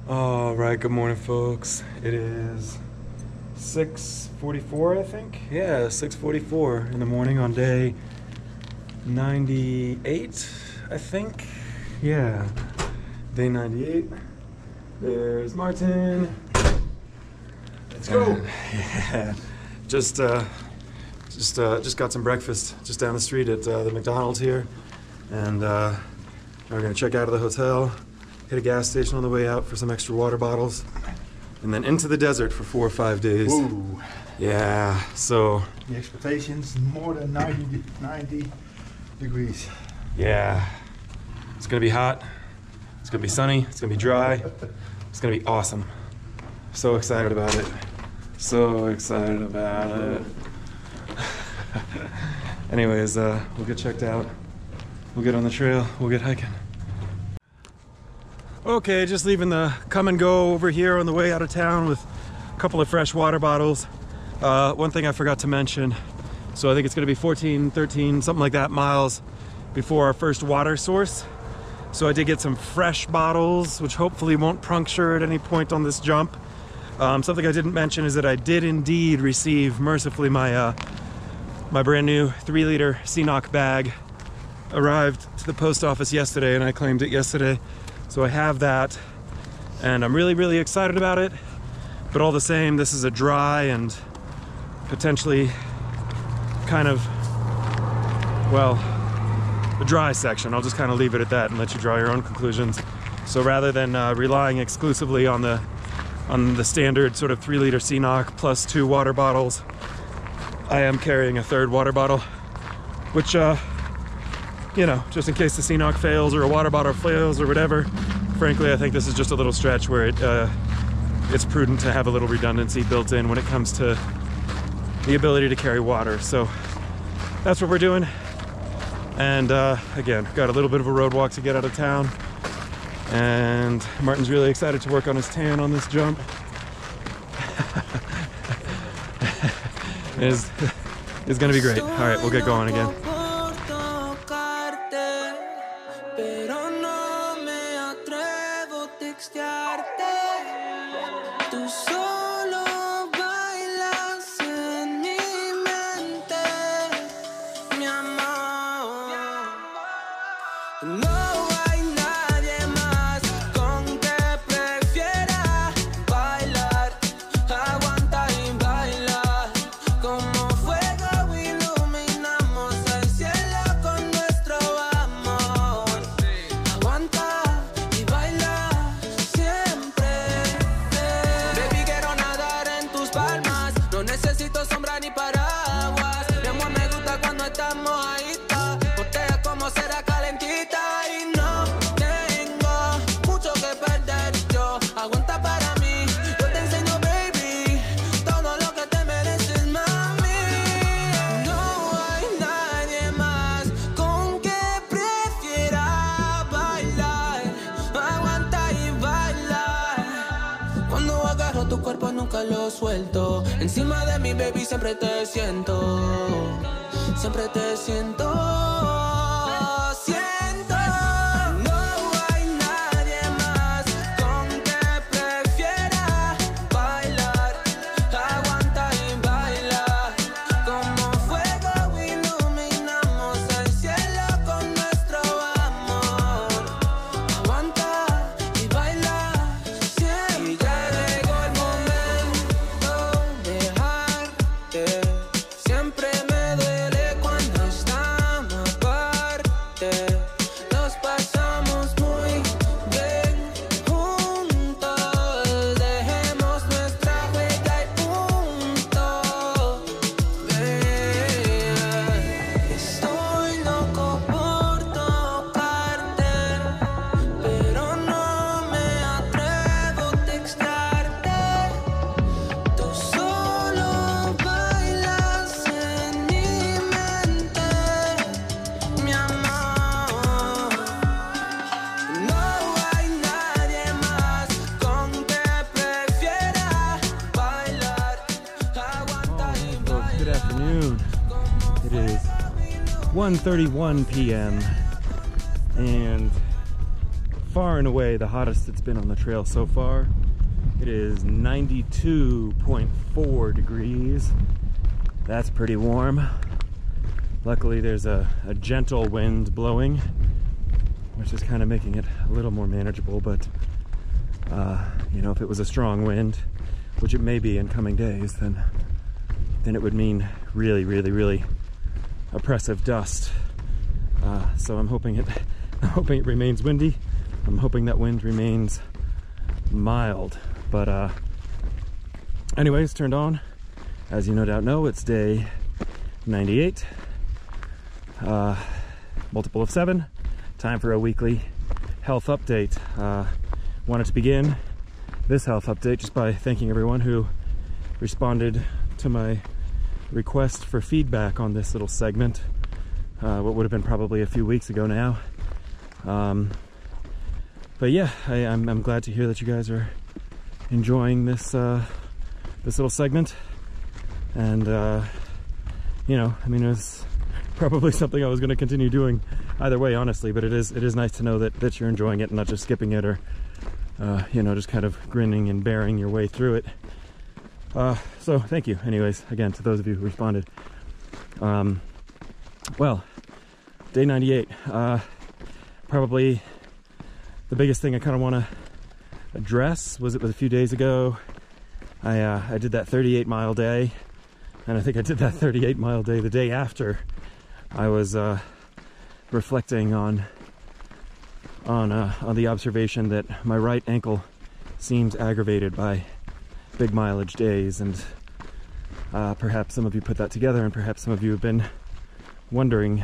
All right, good morning, folks. It is 6:44, I think. Yeah, 6:44 in the morning on day 98, I think. Yeah, day 98. There's Martin. Let's go. Yeah, just got some breakfast just down the street at the McDonald's here, and we're gonna check out of the hotel. Hit a gas station on the way out for some extra water bottles, and then into the desert for 4 or 5 days. Ooh. Yeah, so... The expectations, more than 90 degrees. Yeah. It's gonna be hot, it's gonna be sunny, it's gonna be dry, it's gonna be awesome. So excited about it. So excited about it. Anyways, we'll get checked out. We'll get on the trail, we'll get hiking. Okay, just leaving the come and go over here on the way out of town with a couple of fresh water bottles. One thing I forgot to mention, so I think it's gonna be 14, 13, something like that miles before our first water source. So I did get some fresh bottles, which hopefully won't puncture at any point on this jump. Something I didn't mention is that I did indeed receive, mercifully, my brand new 3-liter CNOC bag. Arrived to the post office yesterday, and I claimed it yesterday. So I have that, and I'm really, really excited about it. But all the same, this is a dry and potentially kind of, well, a dry section. I'll just kind of leave it at that and let you draw your own conclusions. So rather than relying exclusively on the standard sort of 3-liter CNOC plus 2 water bottles, I am carrying a 3rd water bottle, which, you know, just in case the CNOC fails or a water bottle fails or whatever. Frankly, I think this is just a little stretch where it's prudent to have a little redundancy built in when it comes to the ability to carry water. So that's what we're doing. And again, got a little bit of a road walk to get out of town. And Martin's really excited to work on his tan on this jump. It's gonna be great. All right, we'll get going again. Lo suelto encima de mi baby, siempre te siento, siempre te siento. Afternoon. It is 1:31 p.m. and far and away the hottest it's been on the trail so far. It is 92.4 degrees. That's pretty warm. Luckily there's a gentle wind blowing, which is kind of making it a little more manageable, but you know, if it was a strong wind, which it may be in coming days, then it would mean really, really, really oppressive dust. So I'm hoping it remains windy. I'm hoping that wind remains mild. But anyways, turned on. As you no doubt know, it's day 98. Multiple of 7. Time for a weekly health update. Wanted to begin this health update just by thanking everyone who responded to my request for feedback on this little segment. What would have been probably a few weeks ago now. But yeah, I'm glad to hear that you guys are enjoying this this little segment. And you know, I mean, it was probably something I was going to continue doing either way, honestly, but it is nice to know that you're enjoying it and not just skipping it, or you know, just kind of grinning and bearing your way through it. So thank you anyways, again, to those of you who responded. Well, day 98, probably the biggest thing I kind of want to address was a few days ago. I did that 38-mile day, and I think I did that 38-mile day the day after I was reflecting on the observation that my right ankle seems aggravated by big mileage days, and perhaps some of you put that together, and perhaps some of you have been wondering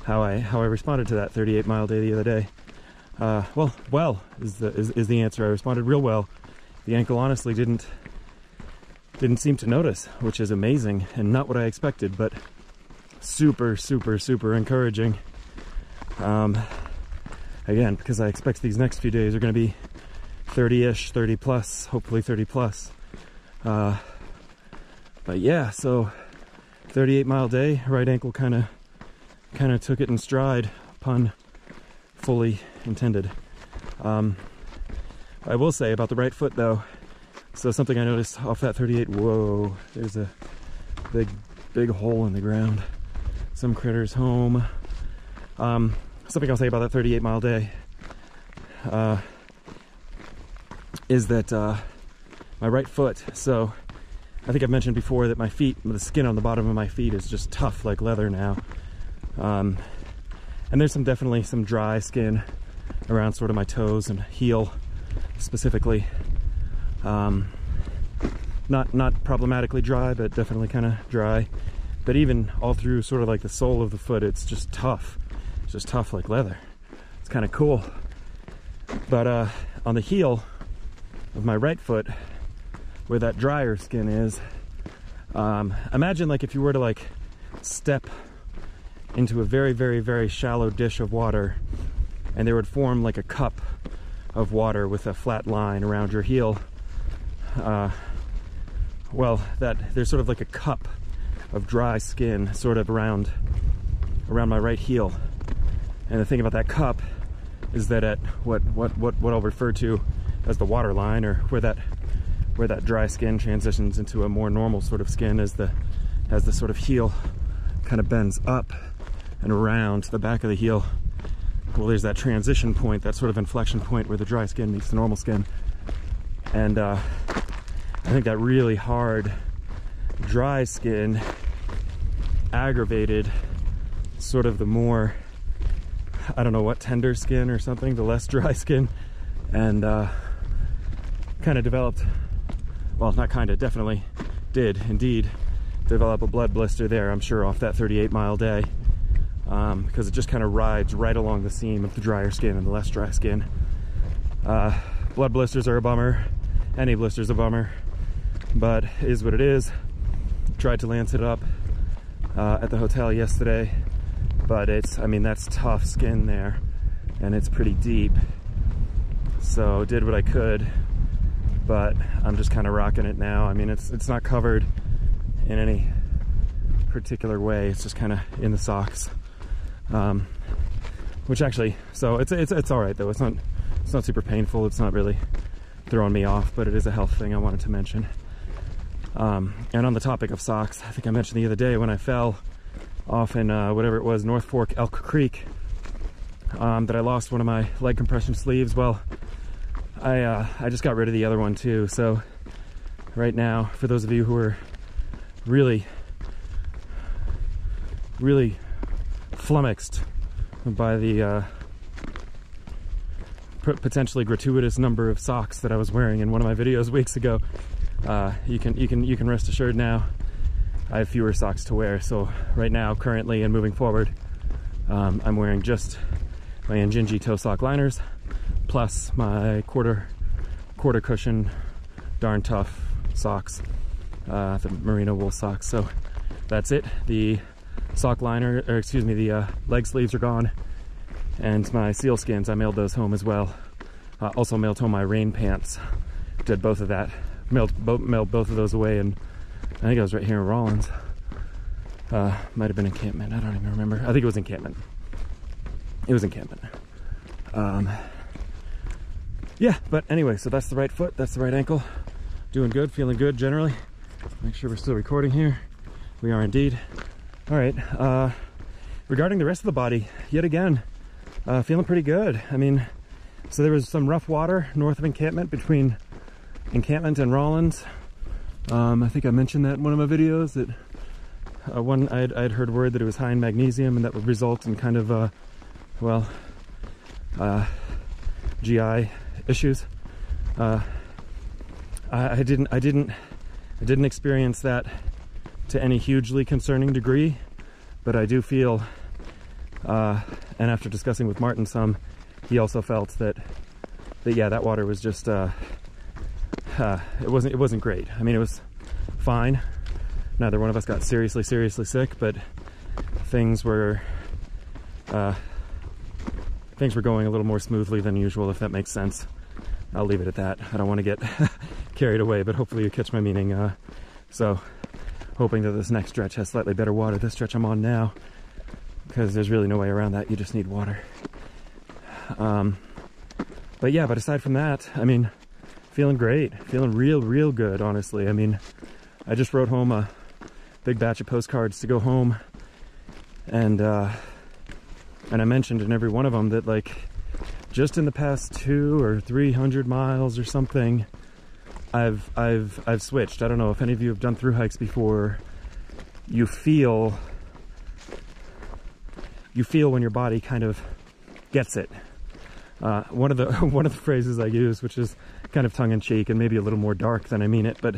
how I responded to that 38-mile day the other day. Well is the answer. I responded real well. The ankle honestly didn't seem to notice, which is amazing and not what I expected, but super, super, super encouraging. Again, because I expect these next few days are going to be 30-ish, 30 plus, hopefully 30 plus. But yeah, so 38-mile day, right ankle kind of took it in stride, pun fully intended. I will say about the right foot though, so something I noticed off that 38, whoa, there's a big hole in the ground. Some critters home. Something I'll say about that 38-mile day is that my right foot, so I think I've mentioned before that my feet, the skin on the bottom of my feet is just tough like leather now. And there's definitely some dry skin around sort of my toes and heel specifically. Not problematically dry, but definitely kind of dry. But even all through sort of like the sole of the foot, it's just tough. It's just tough like leather. It's kind of cool. But on the heel of my right foot, where that drier skin is, imagine like if you were to like step into a very, very, very shallow dish of water, and there would form like a cup of water with a flat line around your heel. Well, there's sort of like a cup of dry skin sort of around my right heel. And the thing about that cup is that at what I'll refer to as the water line, or where that dry skin transitions into a more normal sort of skin as the sort of heel kind of bends up and around the back of the heel. Well, there's that transition point, that sort of inflection point where the dry skin meets the normal skin. And I think that really hard dry skin aggravated sort of the more, I don't know what, tender skin or something, the less dry skin, and kind of developed, well, not kind of, definitely did indeed develop a blood blister there, I'm sure, off that 38-mile day, because it just kind of rides right along the seam of the drier skin and the less dry skin. Blood blisters are a bummer. Any blister's a bummer, but it is what it is. Tried to lance it up at the hotel yesterday, but I mean, that's tough skin there, and it's pretty deep. So did what I could, but I'm just kind of rocking it now. I mean, it's not covered in any particular way. It's just kind of in the socks. which actually, so it's all right though. It's not super painful. It's not really throwing me off, but it is a health thing I wanted to mention. And on the topic of socks, I think I mentioned the other day when I fell off in whatever it was, North Fork Elk Creek, that I lost one of my leg compression sleeves. Well, I just got rid of the other one too. So right now, for those of you who are really flummoxed by the potentially gratuitous number of socks that I was wearing in one of my videos weeks ago, you can rest assured now I have fewer socks to wear. So right now, currently and moving forward, I'm wearing just my Injinji toe sock liners plus my quarter cushion darn tough socks, the merino wool socks. So that's it. The sock liner, or excuse me, the leg sleeves are gone, and my sealskins, I mailed those home as well. Also mailed home my rain pants. Did both of that. Mailed both of those away, and I think I was right here in Rawlins. Might have been encampment. I don't even remember. I think it was encampment. It was encampment. Yeah, but anyway, so that's the right foot, that's the right ankle. Doing good, feeling good generally. Make sure we're still recording here. We are indeed. All right, regarding the rest of the body, yet again, feeling pretty good. I mean, so there was some rough water north of encampment, between encampment and Rawlins. I think I mentioned that in one of my videos, that I'd heard word that it was high in magnesium, and that would result in kind of, GI issues. I didn't experience that to any hugely concerning degree, but I do feel, and after discussing with Martin some, he also felt that yeah, that water was just it wasn't great. I mean, it was fine. Neither one of us got seriously sick, but things were going a little more smoothly than usual, if that makes sense. I'll leave it at that. I don't want to get carried away, but hopefully you catch my meaning. So hoping that this next stretch has slightly better water. This stretch I'm on now, because there's really no way around that. You just need water. But yeah, but aside from that, I mean, feeling great. Feeling real good, honestly. I mean, I just wrote home a big batch of postcards to go home, and I mentioned in every one of them that, like, just in the past 200 or 300 miles or something, I've switched. I don't know if any of you have done through hikes before. You feel when your body kind of gets it. One of the phrases I use, which is kind of tongue in cheek and maybe a little more dark than I mean it, but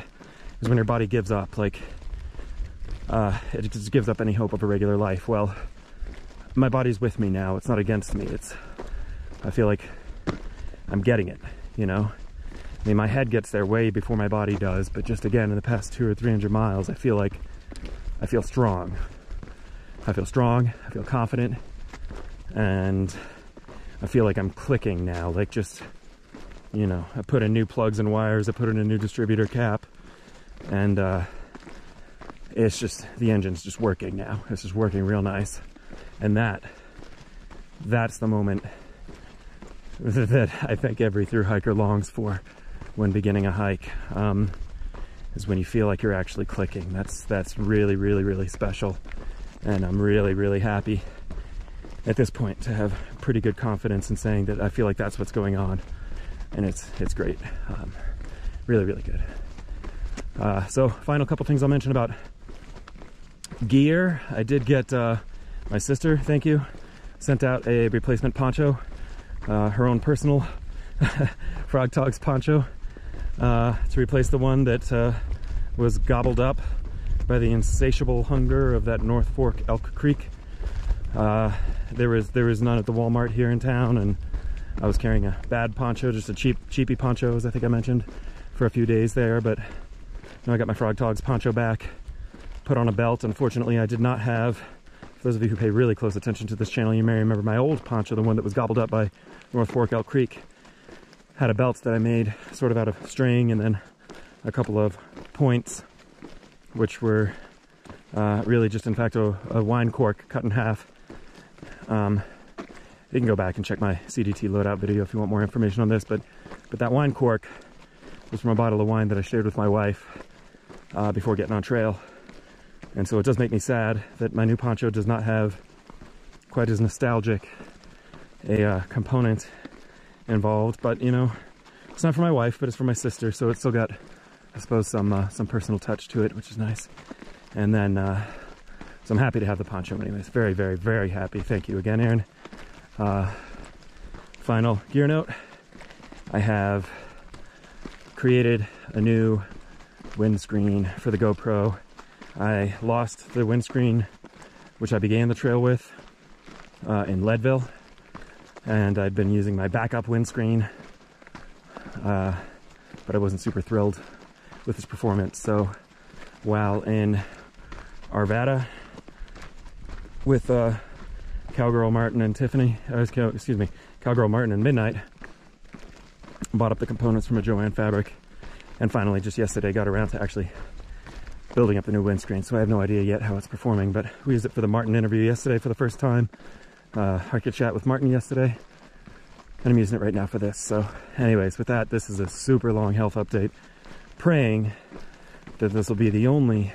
is when your body gives up. Like, it just gives up any hope of a regular life. Well, my body's with me now. It's not against me. I feel like I'm getting it, you know? I mean, my head gets there way before my body does, but just again, in the past 200 or 300 miles, I feel strong. I feel confident, and I feel like I'm clicking now. Like, just, you know, I put in new plugs and wires, I put in a new distributor cap, and it's just, the engine's just working now. It's just working real nice. And that's the moment that I think every thru-hiker longs for when beginning a hike, is when you feel like you're actually clicking. That's really special, and I'm really happy at this point to have pretty good confidence in saying that I feel like that's what's going on, and it's great. Really good. So final couple things I'll mention about gear. I did get my sister, thank you, sent out a replacement poncho, her own personal Frog Togs poncho, to replace the one that was gobbled up by the insatiable hunger of that North Fork Elk Creek. There was none at the Walmart here in town, and I was carrying a bad poncho, just a cheapy poncho, as I think I mentioned, for a few days there. But now I got my Frog Togs poncho back, put on a belt. Unfortunately, I did not have, for those of you who pay really close attention to this channel, you may remember my old poncho, the one that was gobbled up by North Fork Elk Creek, had a belt that I made sort of out of string, and then a couple of points, which were really just, in fact, a wine cork cut in half. You can go back and check my CDT Load-out video if you want more information on this, but that wine cork was from a bottle of wine that I shared with my wife before getting on trail. And so it does make me sad that my new poncho does not have quite as nostalgic a component involved, but you know, it's not for my wife, but it's for my sister, so it's still got, I suppose, some personal touch to it, which is nice. And then, so I'm happy to have the poncho anyways. Very, very, very happy. Thank you again, Aaron. Final gear note. I have created a new windscreen for the GoPro. I lost the windscreen, which I began the trail with in Leadville, and I'd been using my backup windscreen, but I wasn't super thrilled with its performance. So while in Arvada with Cowgirl Martin and Tiffany, excuse me, Cowgirl Martin and Midnight, bought up the components from a Joanne Fabric, and finally just yesterday got around to actually building up the new windscreen. So I have no idea yet how it's performing, but we used it for the Martin interview yesterday for the first time. Hiked a chat with Martin yesterday, and I'm using it right now for this. So anyways, with that, this is a super long health update, praying that this will be the only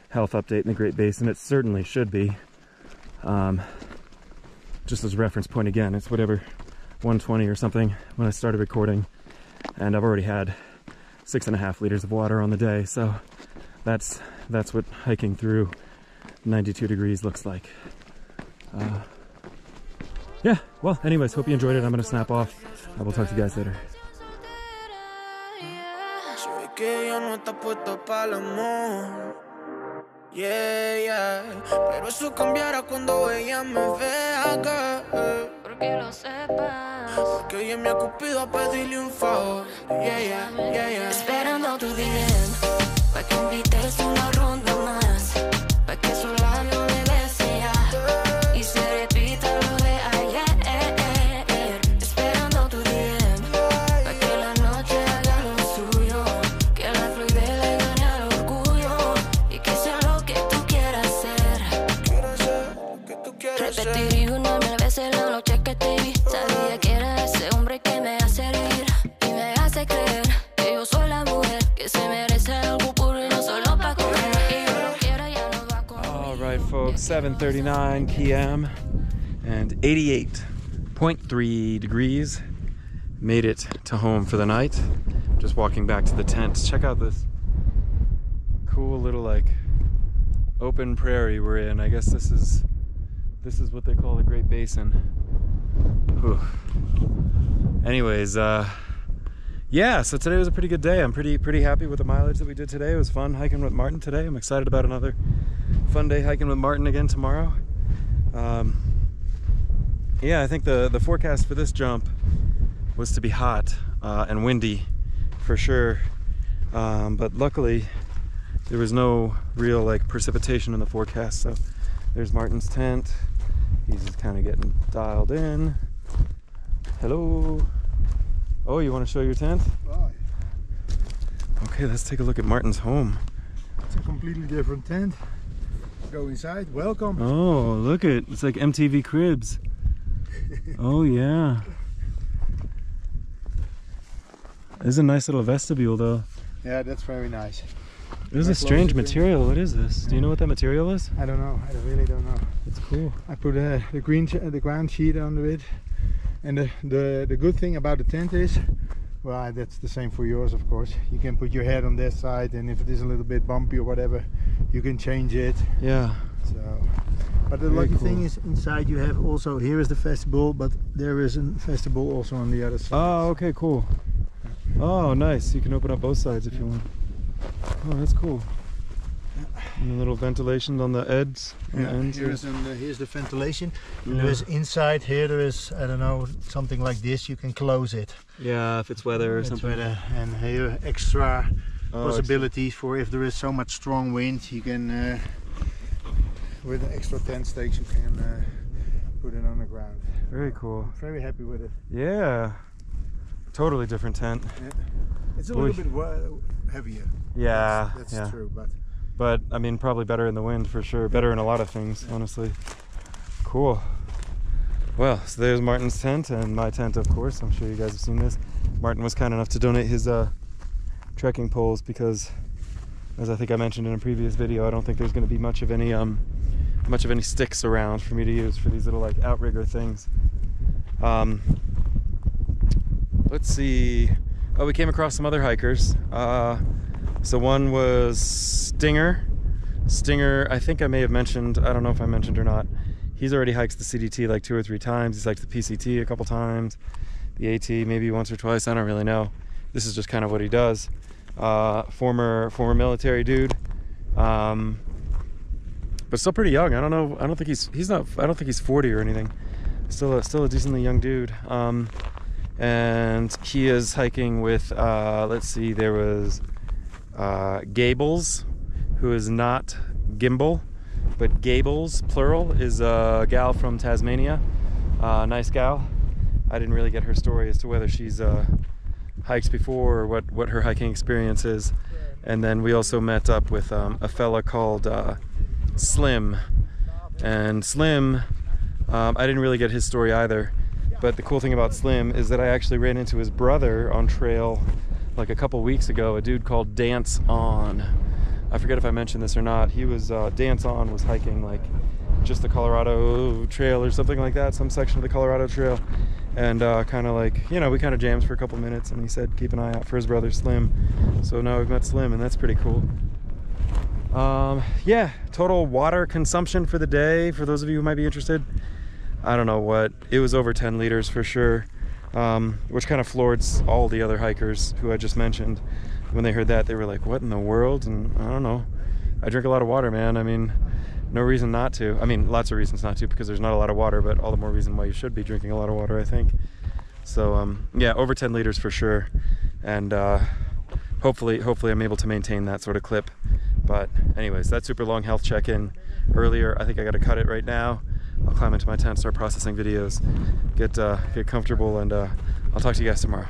health update in the Great Basin. It certainly should be. Just as a reference point again, it's whatever, 120 or something when I started recording, and I've already had 6.5 liters of water on the day, so that's what hiking through 92 degrees looks like. Yeah, well, anyways, hope you enjoyed it. I'm gonna snap off. I will talk to you guys later. Yeah, yeah, pero eso cambiará cuando ella me vea acá. Porque lo sepas. Porque ella me ha cupido a pedirle un favor. Yeah, yeah, yeah, yeah. Esperando tu DM, pa' que invites una ronda más, pa' que su labio me bese ya y se repita lo de ayer. Esperando tu DM, pa' que la noche haga lo suyo, que la fluidez le gane al orgullo y que sea lo que tú quieras hacer. Repetiría 1.000 veces la noche que te vi. Sabía que era ese hombre que me hace reír y me hace creer que yo soy la mujer que se merece algo puro y no solo pa' comer. Y yo lo quiero, ya no va a comer. All right, folks, 7:39 p.m. and 88.3 degrees. Made it to home for the night. Just walking back to the tent. Check out this cool little like open prairie we're in. I guess this is what they call the Great Basin. Whew. Anyways, yeah, so today was a pretty good day. I'm pretty happy with the mileage that we did today. It was fun hiking with Martin today. I'm excited about another fun day hiking with Martin again tomorrow. Yeah, I think the forecast for this jump was to be hot and windy for sure, but luckily there was no real like precipitation in the forecast. So there's Martin's tent. He's just kind of getting dialed in. Hello. Oh, you want to show your tent? Right. Okay, let's take a look at Martin's home. It's a completely different tent. Go inside. Welcome. Oh, look it's like MTV Cribs. Oh yeah. There's a nice little vestibule though. Yeah, that's very nice. This is a strange material. What is this? Do you know what that material is? I don't know. I really don't know. It's cool. I put the ground sheet under it, and the good thing about the tent is, well, that's the same for yours, of course. You can put your head on that side, and if it is a little bit bumpy or whatever, you can change it. Yeah. So, but the lucky thing is inside you have also, here is the vestibule, but there is a vestibule also on the other side. Oh, okay, cool. Oh, nice. You can open up both sides if you want. Oh, that's cool. And a little ventilation on the ends. Here's the ventilation. Yeah. There is inside here. There is, I don't know, something like this. You can close it. Yeah, if it's weather or something. Weather. And here extra possibilities for if there is so much strong wind. You can, with an extra tent stakes, you can put it on the ground. Very cool. I'm very happy with it. Yeah. Totally different tent. Yeah. It's a little bit heavier. Yeah, that's true, but I mean, probably better in the wind for sure. Better in a lot of things, honestly. Cool. Well, so there's Martin's tent and my tent, of course. I'm sure you guys have seen this. Martin was kind enough to donate his trekking poles because, as I think I mentioned in a previous video, I don't think there's going to be much of any sticks around for me to use for these little like outrigger things. Let's see. Oh, we came across some other hikers. So one was Stinger. I think I may have mentioned, I don't know if I mentioned or not, he's already hiked the CDT like 2 or 3 times. He's hiked the PCT a couple times, the AT maybe once or twice, I don't really know. This is just kind of what he does. Former military dude, but still pretty young. I don't know. I don't think he's 40 or anything. Still a decently young dude. And he is hiking with let's see, there was Gables, who is not Gimbal, but Gables, plural, is a gal from Tasmania. Nice gal. I didn't really get her story as to whether she's hiked before or what her hiking experience is. And then we also met up with a fella called Slim. And Slim, I didn't really get his story either. But the cool thing about Slim is that I actually ran into his brother on trail like a couple weeks ago, a dude called Dance On. I forget if I mentioned this or not. He was, Dance On was hiking like just the Colorado Trail or something like that, some section of the Colorado Trail. And kind of like, you know, we kind of jammed for a couple minutes and he said keep an eye out for his brother Slim. So now we've met Slim and that's pretty cool. Yeah, total water consumption for the day, for those of you who might be interested, I don't know what, it was over 10 liters for sure, which kind of floored all the other hikers who I just mentioned. When they heard that, they were like, what in the world? And I don't know, I drink a lot of water, man. I mean, no reason not to. I mean, lots of reasons not to, because there's not a lot of water, but all the more reason why you should be drinking a lot of water, I think. So yeah, over 10 liters for sure. And hopefully I'm able to maintain that sort of clip. But anyways, that super long health check-in earlier. I think I got to cut it right now. I'll climb into my tent, start processing videos, get comfortable, and I'll talk to you guys tomorrow.